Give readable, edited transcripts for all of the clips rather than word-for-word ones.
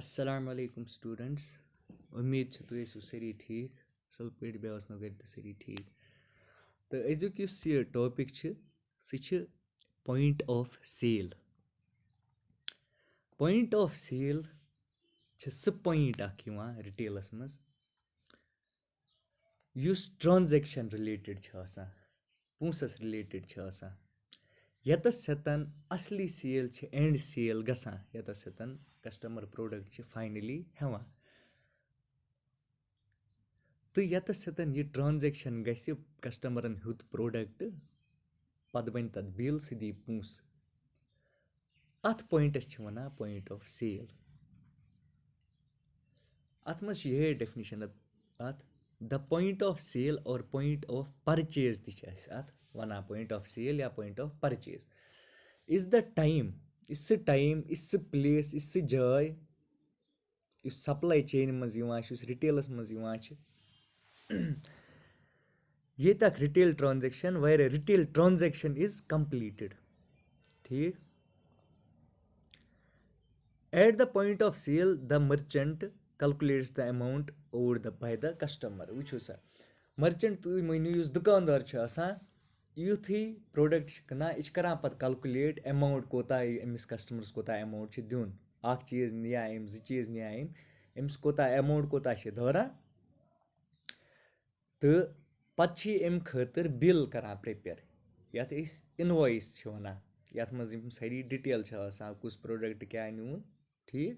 Assalamu alaikum students. उम्मीद چھِ تُہۍ ٲسِو سٲری ٹھیٖک اَصٕل پٲٹھۍ بیٚیہِ ٲسنو گَرِ تہِ سٲری ٹھیٖک تہٕ أزیُک یُس یہِ ٹاپِک چھِ سُہ چھِ point of sale. Point of sale چھِ سُہ پویِنٛٹ اَکھ یِوان رِٹیلَس منٛز یُس ٹرٛانزٮ۪کشَن رِلیٹِڈ چھِ آسان پونٛسَس رِلیٹِڈ چھِ آسان یَتَس سٮ۪تَن اَصلی سیل چھِ اٮ۪نٛڈ سیل گژھان یَتَس سٮ۪تَن کَسٹمَر پرٛوڈَکٹ چھِ فاینٔلی ہٮ۪وان تہٕ یَتَس سۭتۍ یہِ ٹرٛانزٮ۪کشَن گژھِ کَسٹمَرَن ہیوٚت پرٛوڈَکٹ پَتہٕ بَنہِ تَتھ بِل سُہ دی پونٛسہٕ اَتھ پویِنٛٹَس چھِ وَنان پویِنٛٹ آف سیل. اَتھ منٛز چھِ یِہے ڈٮ۪فنِشَن اَتھ the point of sale or point of purchase تہِ چھِ اَسہِ اَتھ وَنان پویِنٛٹ آف سیل یا point of purchase is the time یُس سُہ ٹایم یُس سُہ پٕلیس یُس سُہ جاے یُس سَپلاے چینہِ منٛز یِوان چھُ یُس رِٹیلَس منٛز یِوان چھِ ییٚتہِ اَکھ رِٹیل ٹرٛانزٮ۪کشَن واریاہ رِٹیل ٹرٛانزٮ۪کشَن اِز کَمپلیٖٹٕڈ ٹھیٖک at the point of sale the merchant calculates the amount owed the by the customer. وٕچھِو سا مٔرچَنٹ تُہۍ مٲنِو یُس دُکاندار چھُ آسان یُتھُے پرٛوڈَکٹ چھِ کٕنان یہِ چھِ کَران پَتہٕ کَلکُلیٹ اٮ۪ماوُنٛٹ کوتاہ أمِس کَسٹمَرَس کوتاہ اٮ۪ماوُنٛٹ چھِ دیُن اَکھ چیٖز نِیا أمۍ زٕ چیٖز نِیا أمۍ أمِس کوتاہ اٮ۪ماوُنٛٹ کوتاہ چھِ دوران تہٕ پَتہٕ چھِ یہِ اَمہِ خٲطرٕ بِل کَران پرٛٮ۪پِیَر یَتھ أسۍ اِنوایِس چھِ وَنان یَتھ منٛز یِم سٲری ڈِٹیل چھِ آسان کُس پرٛوڈَکٹ کیٛاہ نیوٗن ٹھیٖک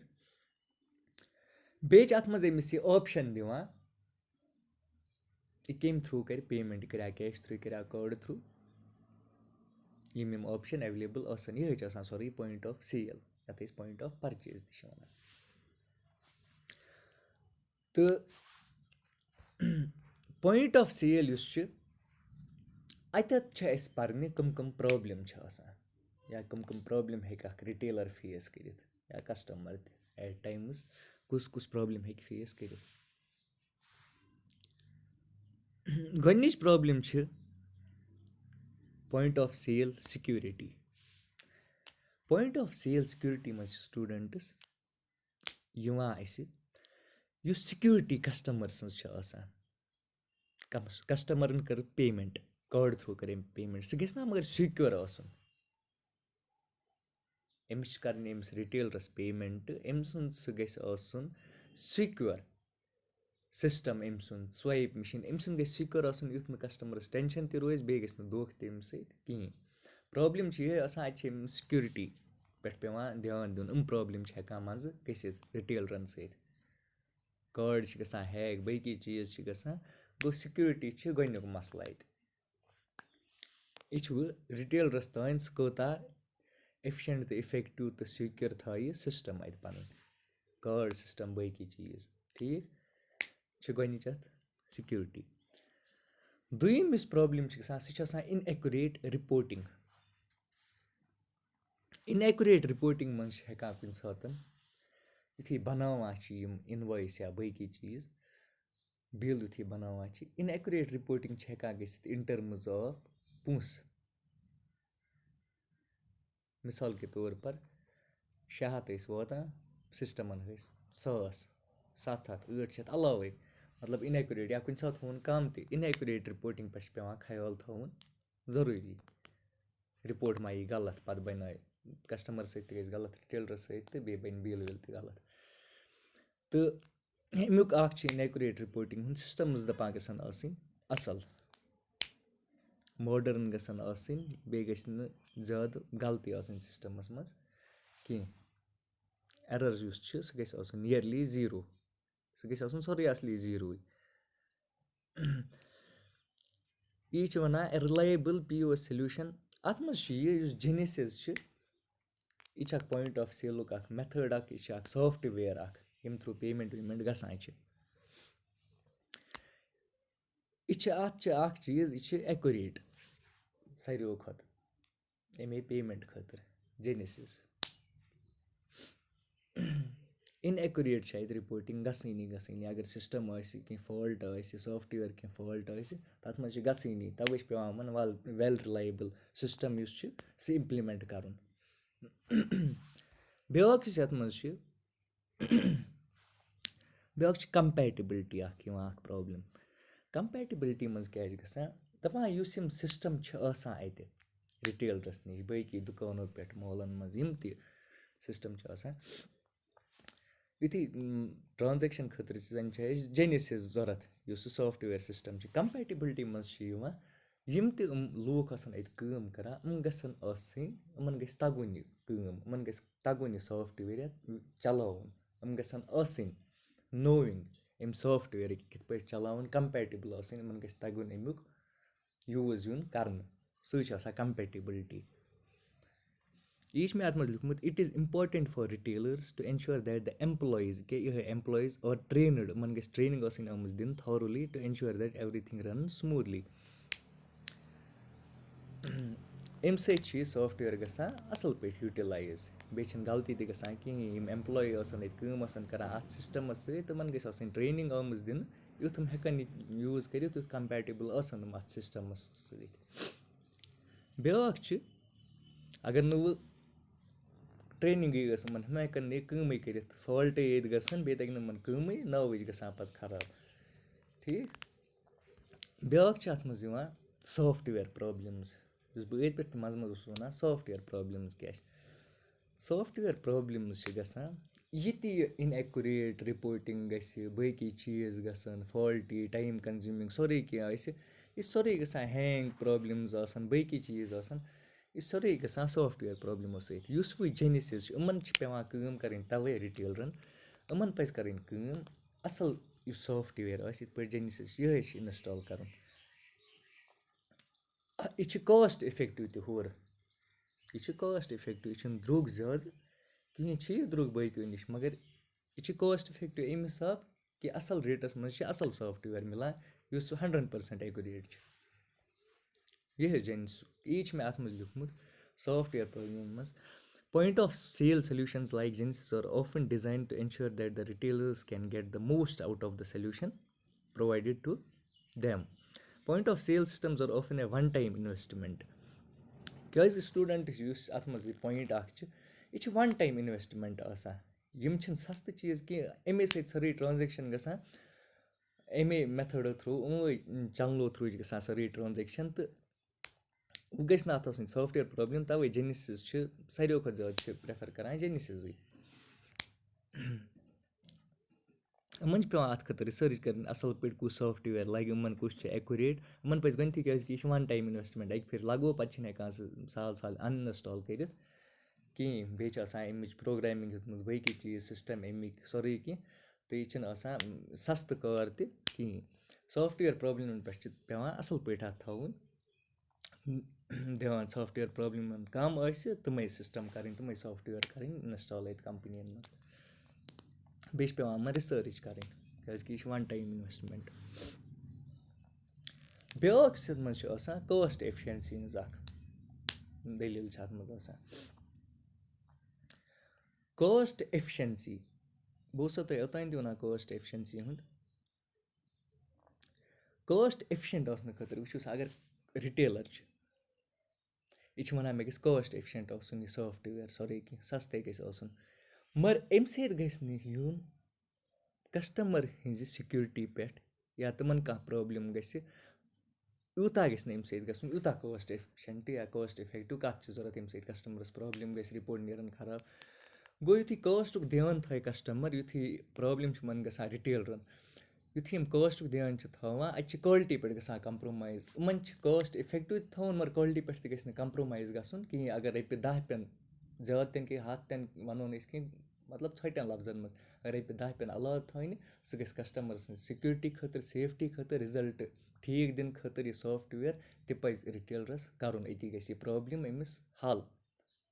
بیٚیہِ چھِ اَتھ منٛز أمِس یہِ آپشَن دِوان یہِ کَمہِ تھرٛوٗ کَرِ پیمٮ۪نٛٹ کَریا کیش تھرٛوٗ کَریا کاڈٕ تھرٛوٗ یِم یِم آپشَن اٮ۪ولیبٕل آسان یِہوٚے چھِ آسان سورُے پویِنٛٹ آف سیل یَتھ أسۍ پویِنٛٹ آف پَرچیز تہِ چھِ وَنان تہٕ پویِنٛٹ آف سیل یُس چھِ اَتٮ۪تھ چھِ اَسہِ پَرنہِ کٕم پرٛابلِم چھِ آسان یا کٕم پرٛابلِم ہیٚکہِ اَکھ رِٹیلَر فیس کٔرِتھ یا کَسٹمَر تہِ ایٹ ٹایمٕز کُس پرٛابلِم ہیٚکہِ فیس کٔرِتھ. گۄڈنِچ پرٛابلِم چھِ point of sale security. Point of sale security منٛز چھِ سٹوٗڈَنٛٹٕس یِوان اَسہِ یُس سِکیورٹی کَسٹمَر سٕنٛز چھِ آسان کَسٹمَرَن کٔر پیمٮ۪نٛٹ کاڈٕ تھرٛوٗ کٔر أمۍ پیمٮ۪نٛٹ سُہ گژھِ نا مگر سِکیور آسُن أمِس چھِ کَرٕنۍ أمِس رِٹیلرَس پیمٮ۪نٛٹ أمۍ سُنٛد سُہ گژھِ آسُن سِکیور سِسٹَم أمۍ سُنٛد سوایِپ مِشیٖن أمۍ سُنٛد گژھِ سِکیور آسُن یُتھ نہٕ کَسٹمَرَس ٹٮ۪نشَن تہِ روزِ بیٚیہِ گژھِ نہٕ دھوکہٕ تہِ أمِس سۭتۍ کِہیٖنۍ. پرٛابلِم چھِ یِہوٚے آسان اَتہِ چھِ أمِس سِکیورٹی پٮ۪ٹھ پٮ۪وان دھیان دیُن پرٛابلِم چھِ ہٮ۪کان منٛزٕ گٔژھِتھ رِٹیلرَن سۭتۍ کاڈ چھِ گژھان ہیک باقٕے چیٖز چھِ گژھان گوٚو سِکیورٹی چھِ گۄڈنیُک مَسلہٕ اَتہِ یہِ چھُ وٕ رِٹیلرَس تانۍ سُہ کوتاہ اٮ۪فِشَنٛٹ تہٕ اِفٮ۪کٹِو تہٕ سِکیور تھایہِ سِسٹَم اَتہِ پَنُن کاڈ سِسٹَم باقٕے چیٖز ٹھیٖک چھِ گۄڈنِچ اَتھ سِکیورٹی. دوٚیِم یُس پرٛابلِم چھِ گژھان سُہ چھِ آسان اِن اٮ۪کُریٹ رِپوٹِنٛگ. اِن اٮ۪کُریٹ رِپوٹِنٛگ منٛز چھِ ہٮ۪کان کُنہِ ساتہٕ یُتھُے بَناوان چھِ یِم اِنوایِس یا باقٕے چیٖز بِل یُتھُے بَناوان چھِ اِن اٮ۪کُریٹ رِپوٹِنٛگ چھِ ہٮ۪کان گٔژھِتھ اِن ٹٔرمٕز آف پونٛسہٕ. مِثال کے طور پَر 600 ٲسۍ واتان سِسٹَمَن ٲسۍ 1000 700 800 علاوَے مطلب اِن اٮ۪کُریٹ یا کُنہِ ساتہٕ ہووُن کَم تہِ اِن اٮ۪کُریٹ رِپوٹِنٛگ پٮ۪ٹھ چھِ پٮ۪وان خیال تھاوُن ضٔروٗری رِپوٹ ما یی غلط پَتہٕ بَنہِ کَسٹمَر سۭتۍ تہِ گژھِ غلط رِٹیلرَس سۭتۍ تہٕ بیٚیہِ بَنہِ بِل وِل تہِ غلط تہٕ اَمیُک اَکھ چھِ اِن اٮ۪کُریٹ رِپوٹِنٛگ ہُنٛد سِسٹَمٕز دَپان گژھن آسٕنۍ اَصٕل ماڈٲرٕن گژھن آسٕنۍ بیٚیہِ گژھِ نہٕ زیادٕ غلطی آسٕنۍ سِسٹَمَس منٛز کینٛہہ اٮ۪رَر یُس چھِ سُہ گژھِ آسُن نِیَرلی زیٖرو سُہ گژھِ آسُن سورُے اَصلی زیٖروٕے. یی چھِ وَنان رِلایبٕل پی او ایس سٔلیوٗشَن. اَتھ منٛز چھُ یہِ یُس جِنِسِز چھِ یہِ چھِ اَکھ پویِنٛٹ آف سیلُک اَکھ مٮ۪تھٲڈ اَکھ یہِ چھِ اَکھ سافٹوِیَر اَکھ ییٚمہِ تھرٛوٗ پیمٮ۪نٛٹ ویمٮ۪نٛٹ گژھان چھِ. یہِ چھِ اَتھ چھِ اَکھ چیٖز یہِ چھِ اٮ۪کُریٹ ساروِیو کھۄتہٕ اَمے پیمٮ۪نٛٹ خٲطرٕ جِنِسِز. اِن اٮ۪کُریٹ چھِ اَتہِ رِپوٹِنٛگ گژھٲنی اگر سِسٹَم آسہِ کینٛہہ فالٹ آسہِ سافٹوِیَر کینٛہہ فالٹ آسہِ تَتھ منٛز چھِ گژھٲنی تَوَے چھِ پٮ۪وان یِمَن وٮ۪ل رِلایبٕل سِسٹَم یُس چھِ سُہ اِمپلِمٮ۪نٛٹ کَرُن. بیٛاکھ یُس یَتھ منٛز چھِ بیٛاکھ چھِ کَمپیٹِبِلٹی اَکھ یِوان اَکھ پرٛابلِم. کَمپیٹِبِلٹی منٛز کیٛاہ چھِ گژھان دَپان یُس یِم سِسٹَم چھِ آسان اَتہِ رِٹیلرَس نِش باقٕے دُکانو پٮ۪ٹھ مالَن منٛز یِم تہِ سِسٹَم چھِ آسان یُتھُے ٹرٛانزٮ۪کشَن خٲطرٕ زَن چھِ اَسہِ جیٚنِسِز ضوٚرَتھ یُس سُہ سافٹوِیَر سِسٹَم چھِ کَمپیٹِبِلٹی منٛز چھِ یِوان یِم تہِ لوٗکھ آسان اَتہِ کٲم کَران یِم گژھن آسٕنۍ یِمَن گژھِ تَگُن یہِ کٲم یِمَن گژھِ تَگُن یہِ سافٹوِیَر چَلاوُن یِم گژھن آسٕنۍ نووِنٛگ اَمہِ سافٹوِیَرٕکۍ کِتھ پٲٹھۍ چَلاوُن کَمپیٹِبٕل آسٕنۍ یِمَن گژھِ تَگُن اَمیُک یوٗز یُن کَرنہٕ سُے چھِ آسان کَمپیٹِبِلٹی. یہِ چھِ مےٚ اَتھ منٛز لیوٗکھمُت it is important for retailers to ensure that the employees کہِ یِہوٚے اٮ۪مپلایز آر ٹرٛینٕڈ یِمَن گژھِ ٹرٛینِنٛگ آسٕنۍ آمٕژ دِنہٕ thoroughly to ensure that everything run smoothly. اَمہِ سۭتۍ چھِ یہِ سافٹوِیَر گژھان اَصٕل پٲٹھۍ یوٗٹِلایز بیٚیہِ چھِنہٕ غلطی تہِ گژھان کِہیٖنۍ یِم اٮ۪مپلاے آسان اَتہِ کٲم آسان کَران اَتھ سِسٹَمَس سۭتۍ تِمَن گژھِ آسٕنۍ ٹرٛینِنٛگ آمٕژ دِنہٕ یُتھ تِم ہٮ۪کَن یہِ یوٗز کٔرِتھ یُتھ کَمپیٹِبٕل آسان یِم اَتھ سِسٹَمَس سۭتۍ. بیٛاکھ چھِ اگر نہٕ وٕ ٹرٛینِنٛگٕے ٲس یِمَن ہُم ہٮ۪کَن نہٕ یہِ کٲمٕے کٔرِتھ فالٹے ییٚتہِ گژھان بیٚیہِ تَگہِ نہٕ یِمَن کٲمٕے ناوٕے چھِ گژھان پَتہٕ خراب ٹھیٖک. بیٛاکھ چھِ اَتھ منٛز یِوان سافٹوِیَر پرٛابلِمٕز یُس بہٕ ییٚتہِ پٮ۪ٹھ تہِ منٛزٕ منٛزٕ اوسُس وَنان سافٹوِیَر پرٛابلِمٕز کیٛاہ چھِ سافٹوِیَر پرٛابلِمٕز چھِ گژھان یہِ تہِ یہِ اِن ایکُریٹ رِپوٹِنٛگ گژھِ باقٕے چیٖز گژھن فالٹی ٹایم کَنزیوٗمِنٛگ سورُے کینٛہہ آسہِ یہِ سورُے گژھان ہینٛگ پرٛابلِمٕز آسان باقٕے چیٖز آسان یہِ سورُے گژھان سافٹوِیَر پرٛابلِمو سۭتۍ. یُس وۄنۍ جیٚنِسِز چھِ یِمَن چھِ پٮ۪وان کٲم کَرٕنۍ تَوَے رِٹیلرَن یِمَن پَزِ کَرٕنۍ کٲم اَصٕل یُس سافٹوِیَر آسہِ یِتھ پٲٹھۍ جیٚنِسِز چھِ یِہوٚے چھِ اِنَسٹال کَرُن. یہِ چھِ کاسٹ اِفٮ۪کٹِو تہِ ہورٕ یہِ چھِ کاسٹ اِفٮ۪کٹِو یہِ چھِنہٕ درٛوٚگ زیادٕ کِہیٖنۍ چھِ یہِ درٛوٚگ باقٕیو نِش مگر یہِ چھِ کاسٹ اِفٮ۪کٹِو اَمہِ حِساب کہِ اَصٕل ریٹَس منٛز چھِ اَصٕل سافٹوِیَر مِلان یُس سُہ 100% ایکُریٹ چھِ یِہوٚے جیٚنِس یی چھِ مےٚ اَتھ منٛز لیوٗکھمُت سافٹوِیَر پرٛابلِمَن منٛز. Point of sale solutions like Genesis are often designed to ensure that the retailers can get the most out of the solution provided to them. Point of sale systems are often a one time investment کیٛازِکہِ student یُس اَتھ منٛز یہِ point اَکھ چھِ یہِ چھِ وَن time investment آسان یِم چھِنہٕ سَستہٕ چیٖز کینٛہہ اَمے سۭتۍ سٲرٕے ٹرٛانزٮ۪کشَن گژھان اَمے مٮ۪تھٲڈو تھرٛوٗ یِموٕے چَنلو تھرٛوٗ چھِ گژھان سٲرٕے ٹرٛانزٮ۪کشَن تہٕ وۄنۍ گژھِ نہٕ اَتھ آسٕنۍ سافٹوِیَر پرٛابلِم تَوَے جیٚنِسِز چھِ ساروِیو کھۄتہٕ زیادٕ چھِ پرٛٮ۪فَر کَران جیٚنِسِزٕے. یِمَن چھِ پٮ۪وان اَتھ خٲطرٕ رِسٲرٕچ کَرٕنۍ اَصٕل پٲٹھۍ کُس سافٹوِیَر لَگہِ یِمَن کُس چھِ ایکُریٹ یِمَن پَزِ گۄڈنٮ۪تھٕے کیٛازِکہِ یہِ چھِ وَن ٹایم اِنوٮ۪سٹمٮ۪نٛٹ اَکہِ پھِرِ لَگوو پَتہٕ چھِنہٕ ہٮ۪کان سُہ سہل سہل اَنِنَسٹال کٔرِتھ کِہیٖنۍ بیٚیہِ چھِ آسان اَمِچ پرٛوگرامِنٛگ ہیٚژمٕژ باقٕے چیٖز سِسٹَم اَمِکۍ سورُے کینٛہہ تہٕ یہِ چھِنہٕ آسان سَستہٕ کار تہِ کِہیٖنۍ. سافٹوِیَر پرٛابلِمَن پٮ۪ٹھ چھِ پٮ۪وان اَصٕل پٲٹھۍ اَتھ تھاوُن دھیان سافٹوِیَر پرٛابلِمَن کَم آسہِ تٕمَے سِسٹَم کَرٕنۍ تٕمَے سافٹوِیَر کَرٕنۍ اِنَسٹال اَتہِ کَمپٔنِیَن منٛز بیٚیہِ چھِ پٮ۪وان یِمَن رِسٲرٕچ کَرٕنۍ کیٛازِکہِ یہِ چھِ وَن ٹایم اِنوٮ۪سٹمٮ۪نٛٹ. بیٛاکھ یُس اَتھ منٛز چھِ آسان کاسٹ ایفِشَنسی ہِنٛز اَکھ دٔلیٖل چھِ اَتھ منٛز آسان کاسٹ ایفِشَنسی بہٕ اوسو تۄہہِ اوٚتانۍ تہِ وَنان کاسٹ ایفِشَنسی ہُنٛد کاسٹ ایفِشَنٹ آسنہٕ خٲطرٕ وٕچھو سا اگر رِٹیلَر چھِ یہِ چھِ وَنان مےٚ گژھِ کاسٹ ایفِشَنٹ آسُن یہِ سافٹوِیَر سورُے کینٛہہ سَستے گژھِ آسُن مگر اَمہِ سۭتۍ گژھِ نہٕ یُن کَسٹمَر ہِنٛزِ سِکیورٹی پٮ۪ٹھ یا تِمَن کانٛہہ پرٛابلِم گژھِ یوٗتاہ گژھِ نہٕ اَمہِ سۭتۍ گژھُن یوٗتاہ کاسٹ ایفِشَنٹ یا کاسٹ اِفٮ۪کٹِو کَتھ چھِ ضوٚرَتھ ییٚمہِ سۭتۍ کَسٹمَرَس پرٛابلِم گژھِ رِپوٹ نیرَن خراب گوٚو یُتھُے کاسٹُک دھیان تھاوِ کَسٹمَر یُتھُے پرٛابلِم چھِ یِمَن گژھان رِٹیلرَن یُتھُے یِم کاسٹُک دھیان چھِ تھاوان اَتہِ چھِ کالٹی پٮ۪ٹھ گژھان کَمپرٛومایز یِمَن چھِ کاسٹ اِفٮ۪کٹِو تہِ تھاوُن مگر کالٹی پٮ۪ٹھ تہِ گژھِ نہٕ کَمپرٛومایز گژھُن کِہیٖنۍ اگر رۄپیہِ دَہ پٮ۪ن زیادٕ تہِ نہٕ کینٛہہ ہَتھ تہِ نہٕ وَنو نہٕ أسۍ کینٛہہ مطلب ژھۄٹٮ۪ن لفظن منٛز اگر رۄپیہِ دَہ پٮ۪ن علاوٕ تھاونہِ سُہ گژھِ کَسٹمَر سٕنٛز سِکیورٹی خٲطرٕ سیفٹی خٲطرٕ رِزَلٹ ٹھیٖک دِنہٕ خٲطرٕ یہِ سافٹوِیَر تہِ پَزِ رِٹیلرَس کَرُن أتی گژھِ یہِ پرٛابلِم أمِس حل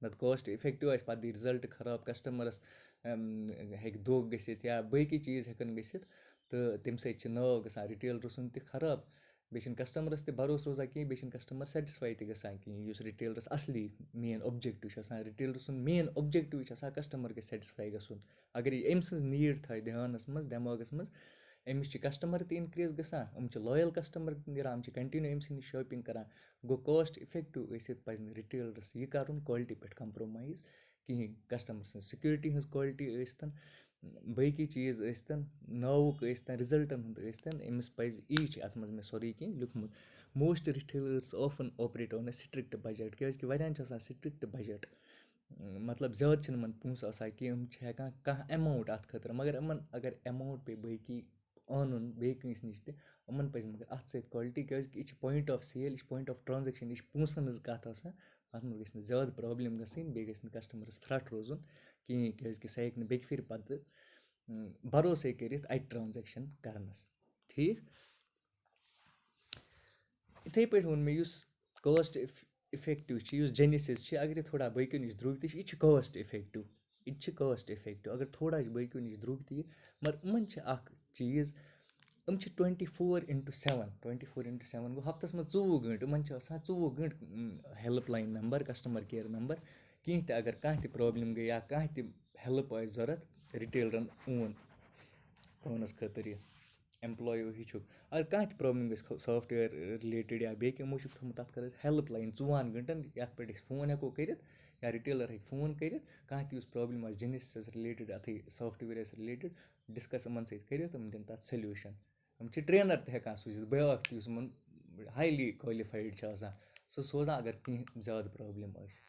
نَتہٕ کاسٹ اِفٮ۪کٹِو آسہِ پَتہٕ دی رِزَلٹ خراب کَسٹمَرَس ہیٚکہِ دھوکہٕ گٔژھِتھ یا باقٕے چیٖز ہٮ۪کَن گٔژھِتھ تہٕ تَمہِ سۭتۍ چھِ ناو گژھان رِٹیلرٕ سُنٛد تہِ خراب بیٚیہِ چھِنہٕ کَسٹمَرَس تہِ بروسہٕ روزان کِہیٖنۍ بیٚیہِ چھِنہٕ کَسٹمَر سیٹِسفاے تہِ گژھان کِہیٖنۍ یُس رِٹیلرَس اَصلی مین اوٚبجَکٹِو چھُ آسان رِٹیلر سُنٛد مین اوٚبجَکٹِو چھُ آسان کَسٹمَر گژھِ سیٹِسفاے گژھُن اگر یہِ أمۍ سٕنٛز نیٖڈ تھاوِ دھیانَس منٛز دٮ۪ماغَس منٛز أمِس چھِ کَسٹمَر تہِ اِنکرٛیٖز گژھان یِم چھِ لایَل کَسٹمَر تہِ نیران یِم چھِ کَنٹِنیوٗ أمۍ سٕنٛدِ شاپِنٛگ کَران گوٚو کاسٹ اِفٮ۪کٹِو ٲسِتھ پَزِ نہٕ رِٹیلرَس یہِ کَرُن کالٹی پٮ۪ٹھ کَمپرٛومایز کِہیٖنۍ کَسٹمَر سٕنٛز سِکیورٹی ہٕنٛز کالٹی ٲسۍتَن باقٕے چیٖز ٲسۍتَن ناوُک ٲسۍتَن رِزَلٹَن ہُنٛد ٲسۍتَن أمِس پَزِ یی چھِ اَتھ منٛز مےٚ سورُے کینٛہہ لیوٗکھمُت most retailers often operate on a strict budget کیٛازِکہِ واریاہَن چھِ آسان سِٹرٛکٹ بَجَٹ مطلب زیادٕ چھِنہٕ یِمَن پونٛسہٕ آسان کینٛہہ یِم چھِ ہٮ۪کان کانٛہہ اٮ۪ماوُنٛٹ اَتھ خٲطرٕ مگر یِمَن اگر اٮ۪ماوُنٛٹ پیٚیہِ باقٕے اَنُن بیٚیہِ کٲنٛسہِ نِش تہِ یِمَن پَزِ مگر اَتھ سۭتۍ کالٹی کیٛازِکہِ یہِ چھِ پویِنٛٹ آف سیل یہِ چھِ پویِنٛٹ آف ٹرٛانزٮ۪کشَن یہِ چھِ پونٛسَن ہٕنٛز کَتھ آسان اَتھ منٛز گژھِ نہٕ زیادٕ پرٛابلِم گژھٕنۍ بیٚیہِ گژھِ نہٕ کَسٹمَرَس پھرٛٹھ روزُن کِہیٖنۍ کیٛازِکہِ سُہ ہیٚکہِ نہٕ بیٚکہِ پھِرِ پَتہٕ بروسَے کٔرِتھ اَتہِ ٹرٛانزٮ۪کشَن کَرنَس ٹھیٖک یِتھَے پٲٹھۍ ووٚن مےٚ یُس کاسٹ اِفٮ۪کٹِو چھِ یُس جٮ۪نِسِس چھِ اگر یہِ تھوڑا باقٕیو نِش درٛوٚگ تہِ چھِ یہِ تہِ چھِ کاسٹ اِفٮ۪کٹِو یہِ تہِ چھِ کاسٹ اِفٮ۪کٹِو اگر تھوڑا چھِ باقٕیو نِش درٛوٚگ تہِ یہِ مگر یِمَن چھِ اَکھ چیٖز یِم چھِ 24/7 24/7 گوٚو ہفتَس منٛز 24 گٲنٛٹہٕ یِمَن چھِ آسان 24 گٲنٛٹہٕ help line number customer care number کینٛہہ تہِ اگر کانٛہہ تہِ پرٛابلِم گٔے یا کانٛہہ تہِ ہٮ۪لٕپ آسہِ ضوٚرَتھ رِٹیلرَن اوٚن پانَس خٲطرٕ یہِ اٮ۪مپلایو ہیٚچھُکھ اگر کانٛہہ تہِ پرٛابلِم گژھِ سافٹوِیَر رِلیٹِڈ یا بیٚیہِ کینٛہہ یِمو چھُکھ تھوٚمُت تَتھ خٲطرٕ ہٮ۪لٕپ لاین 24 گٲنٛٹَن یَتھ پٮ۪ٹھ أسۍ فون ہٮ۪کو کٔرِتھ یا رِٹیلَر ہیٚکہِ فون کٔرِتھ کانٛہہ تہِ یُس پرٛابلِم آسہِ جِنِسَس رِلیٹِڈ اَتھٕے سافٹوِیرَس رِلیٹِڈ ڈِسکَس یِمَن سۭتۍ کٔرِتھ یِم دِنۍ تَتھ سٔلیوٗشَن یِم چھِ ٹرٛینَر تہِ ہٮ۪کان سوٗزِتھ بیٛاکھ تہِ یُس یِمَن ہایلی کالِفایڈ چھِ آسان سُہ سوزان اگر کینٛہہ زیادٕ پرٛابلِم آسہِ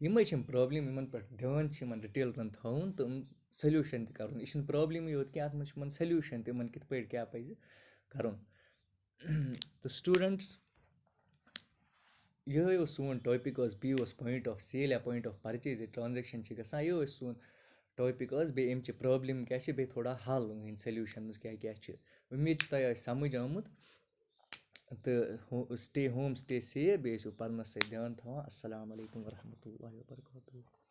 یِمَے چھِ یِم پرٛابلِم یِمَن پٮ۪ٹھ دھیان چھِ یِمَن رِٹیلرَن تھاوُن تہٕ یِم سٔلیوٗشَن تہِ کَرُن یہِ چھِنہٕ پرٛابلِمٕے یوت کینٛہہ اَتھ منٛز چھِ یِمَن سٔلیوٗشَن تہِ یِمَن کِتھ پٲٹھۍ کیٛاہ پَزِ کَرُن تہٕ سٹوٗڈَنٛٹٕس یِہوٚے اوس سون ٹاپِک آز بیٚیہِ اوس پویِنٛٹ آف سیل یا پویِنٛٹ آف پَرچیز یہِ ٹرٛانزٮ۪کشَن چھِ گژھان یِہوٚے سون ٹاپِک آز بیٚیہِ اَمچہِ پرٛابلِم کیٛاہ چھِ بیٚیہِ تھوڑا حل یِہٕنٛدۍ سٔلیوٗشَنٕز کیٛاہ کیٛاہ چھِ اُمید چھِ تۄہہِ آسہِ سَمٕجھ آمُت تہٕ سٹے ہوم سٹے سیف بیٚیہِ ٲسِو پَرنَس سۭتۍ دھیان تھاوان اَسَلامُ علیکُم ورحمتہ اللہ وبرکاتہ